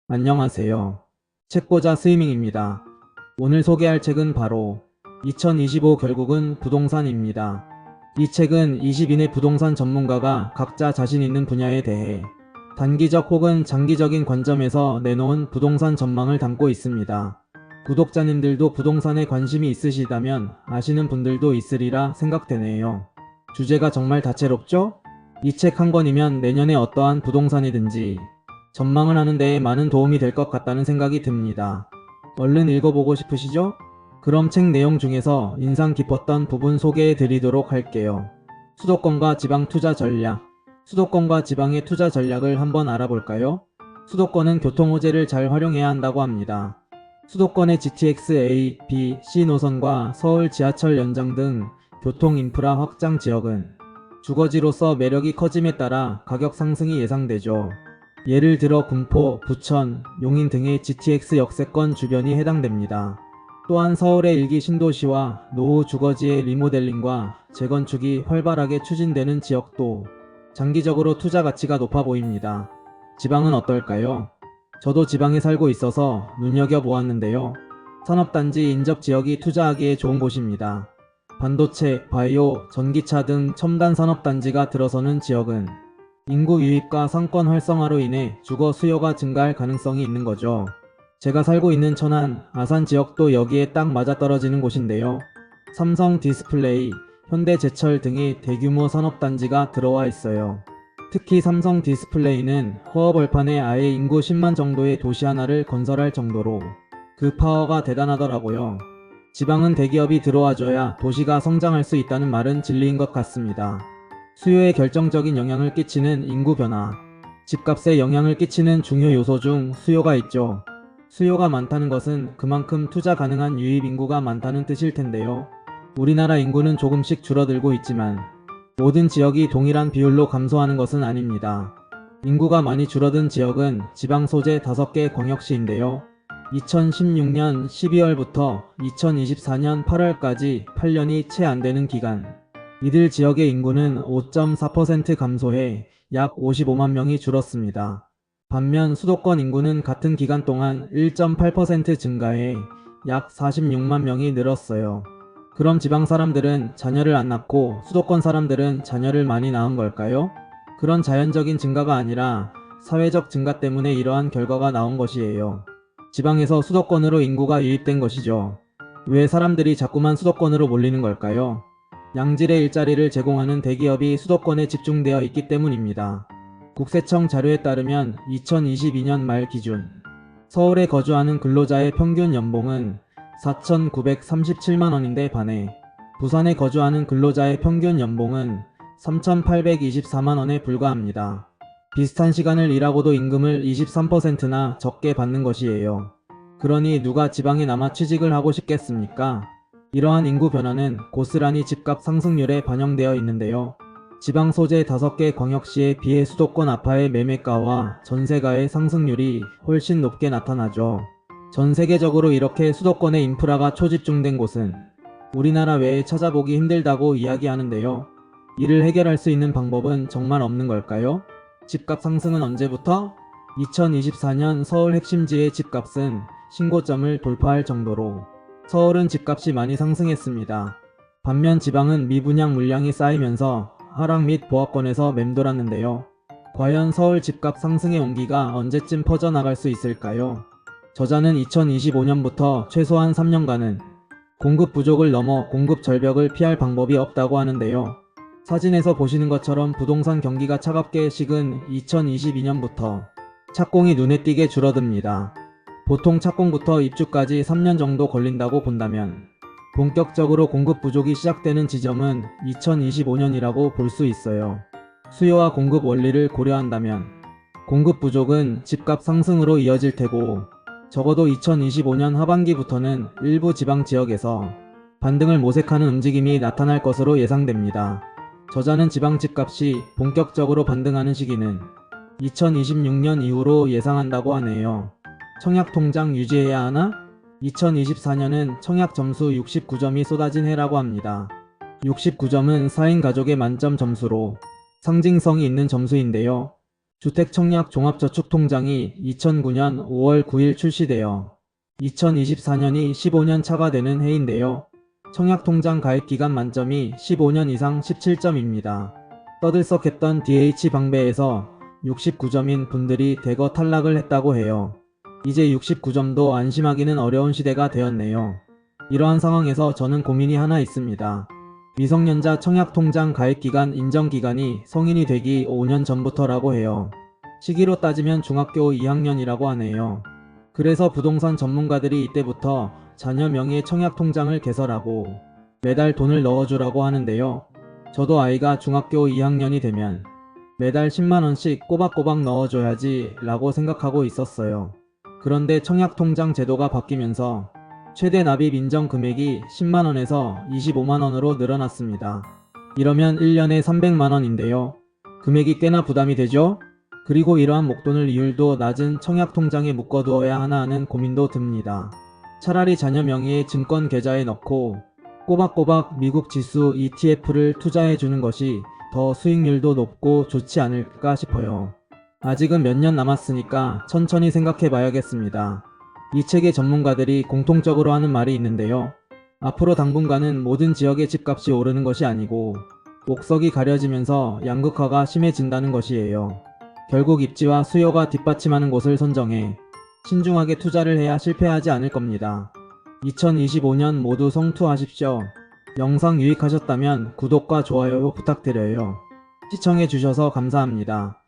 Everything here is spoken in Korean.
안녕하세요. 책보자 스이밍입니다. 오늘 소개할 책은 바로 2025 결국은 부동산입니다. 이 책은 20인의 부동산 전문가가 각자 자신 있는 분야에 대해 단기적 혹은 장기적인 관점에서 내놓은 부동산 전망을 담고 있습니다. 구독자님들도 부동산에 관심이 있으시다면 아시는 분들도 있으리라 생각되네요. 주제가 정말 다채롭죠? 이 책 한 권이면 내년에 어떠한 부동산이든지 전망을 하는 데에 많은 도움이 될 것 같다는 생각이 듭니다. 얼른 읽어보고 싶으시죠? 그럼 책 내용 중에서 인상 깊었던 부분 소개해 드리도록 할게요. 수도권과 지방 투자 전략. 수도권과 지방의 투자 전략을 한번 알아볼까요? 수도권은 교통호재를 잘 활용해야 한다고 합니다. 수도권의 GTX A, B, C 노선과 서울 지하철 연장 등 교통 인프라 확장 지역은 주거지로서 매력이 커짐에 따라 가격 상승이 예상되죠. 예를 들어 군포, 부천, 용인 등의 GTX 역세권 주변이 해당됩니다. 또한 서울의 일기 신도시와 노후 주거지의 리모델링과 재건축이 활발하게 추진되는 지역도 장기적으로 투자 가치가 높아 보입니다. 지방은 어떨까요? 저도 지방에 살고 있어서 눈여겨보았는데요. 산업단지 인접 지역이 투자하기에 좋은 곳입니다. 반도체, 바이오, 전기차 등 첨단 산업단지가 들어서는 지역은 인구 유입과 상권 활성화로 인해 주거 수요가 증가할 가능성이 있는 거죠. 제가 살고 있는 천안, 아산 지역도 여기에 딱 맞아떨어지는 곳인데요. 삼성 디스플레이, 현대제철 등의 대규모 산업단지가 들어와 있어요. 특히 삼성 디스플레이는 허허벌판에 아예 인구 10만 정도의 도시 하나를 건설할 정도로 그 파워가 대단하더라고요. 지방은 대기업이 들어와줘야 도시가 성장할 수 있다는 말은 진리인 것 같습니다. 수요에 결정적인 영향을 끼치는 인구 변화. 집값에 영향을 끼치는 중요 요소 중 수요가 있죠. 수요가 많다는 것은 그만큼 투자 가능한 유입 인구가 많다는 뜻일 텐데요. 우리나라 인구는 조금씩 줄어들고 있지만 모든 지역이 동일한 비율로 감소하는 것은 아닙니다. 인구가 많이 줄어든 지역은 지방 소재 5개 광역시인데요. 2016년 12월부터 2024년 8월까지 8년이 채 안 되는 기간, 이들 지역의 인구는 5.4% 감소해 약 55만 명이 줄었습니다. 반면 수도권 인구는 같은 기간 동안 1.8% 증가해 약 46만 명이 늘었어요. 그럼 지방 사람들은 자녀를 안 낳고 수도권 사람들은 자녀를 많이 낳은 걸까요? 그런 자연적인 증가가 아니라 사회적 증가 때문에 이러한 결과가 나온 것이에요. 지방에서 수도권으로 인구가 유입된 것이죠. 왜 사람들이 자꾸만 수도권으로 몰리는 걸까요? 양질의 일자리를 제공하는 대기업이 수도권에 집중되어 있기 때문입니다. 국세청 자료에 따르면 2022년 말 기준 서울에 거주하는 근로자의 평균 연봉은 4,937만 원인데 반해 부산에 거주하는 근로자의 평균 연봉은 3,824만 원에 불과합니다. 비슷한 시간을 일하고도 임금을 23%나 적게 받는 것이에요. 그러니 누가 지방에 남아 취직을 하고 싶겠습니까? 이러한 인구 변화는 고스란히 집값 상승률에 반영되어 있는데요. 지방 소재 5개 광역시에 비해 수도권 아파의 매매가와 전세가의 상승률이 훨씬 높게 나타나죠. 전 세계적으로 이렇게 수도권의 인프라가 초집중된 곳은 우리나라 외에 찾아보기 힘들다고 이야기하는데요. 이를 해결할 수 있는 방법은 정말 없는 걸까요? 집값 상승은 언제부터? 2024년 서울 핵심지의 집값은 신고점을 돌파할 정도로 서울은 집값이 많이 상승했습니다. 반면 지방은 미분양 물량이 쌓이면서 하락 및 보합권에서 맴돌았는데요. 과연 서울 집값 상승의 온기가 언제쯤 퍼져나갈 수 있을까요? 저자는 2025년부터 최소한 3년간은 공급 부족을 넘어 공급 절벽을 피할 방법이 없다고 하는데요. 사진에서 보시는 것처럼 부동산 경기가 차갑게 식은 2022년부터 착공이 눈에 띄게 줄어듭니다. 보통 착공부터 입주까지 3년 정도 걸린다고 본다면 본격적으로 공급 부족이 시작되는 지점은 2025년이라고 볼 수 있어요. 수요와 공급 원리를 고려한다면 공급 부족은 집값 상승으로 이어질 테고 적어도 2025년 하반기부터는 일부 지방 지역에서 반등을 모색하는 움직임이 나타날 것으로 예상됩니다. 저자는 지방 집값이 본격적으로 반등하는 시기는 2026년 이후로 예상한다고 하네요. 청약통장 유지해야 하나? 2024년은 청약 점수 69점이 쏟아진 해라고 합니다. 69점은 4인 가족의 만점 점수로 상징성이 있는 점수인데요. 주택청약종합저축통장이 2009년 5월 9일 출시되어 2024년이 15년 차가 되는 해인데요. 청약통장 가입기간 만점이 15년 이상 17점입니다. 떠들썩했던 DH방배에서 69점인 분들이 대거 탈락을 했다고 해요. 이제 69점도 안심하기는 어려운 시대가 되었네요. 이러한 상황에서 저는 고민이 하나 있습니다. 미성년자 청약통장 가입기간 인정기간이 성인이 되기 5년 전부터라고 해요. 시기로 따지면 중학교 2학년이라고 하네요. 그래서 부동산 전문가들이 이때부터 자녀 명의의 청약통장을 개설하고 매달 돈을 넣어주라고 하는데요. 저도 아이가 중학교 2학년이 되면 매달 10만원씩 꼬박꼬박 넣어줘야지 라고 생각하고 있었어요. 그런데 청약통장 제도가 바뀌면서 최대 납입 인정 금액이 10만원에서 25만원으로 늘어났습니다. 이러면 1년에 300만원인데요. 금액이 꽤나 부담이 되죠? 그리고 이러한 목돈을 이율도 낮은 청약통장에 묶어두어야 하나 하는 고민도 듭니다. 차라리 자녀 명의의 증권 계좌에 넣고 꼬박꼬박 미국 지수 ETF를 투자해주는 것이 더 수익률도 높고 좋지 않을까 싶어요. 아직은 몇 년 남았으니까 천천히 생각해 봐야겠습니다. 이 책의 전문가들이 공통적으로 하는 말이 있는데요. 앞으로 당분간은 모든 지역의 집값이 오르는 것이 아니고 옥석이 가려지면서 양극화가 심해진다는 것이에요. 결국 입지와 수요가 뒷받침하는 곳을 선정해 신중하게 투자를 해야 실패하지 않을 겁니다. 2025년 모두 성투하십시오. 영상 유익하셨다면 구독과 좋아요 부탁드려요. 시청해주셔서 감사합니다.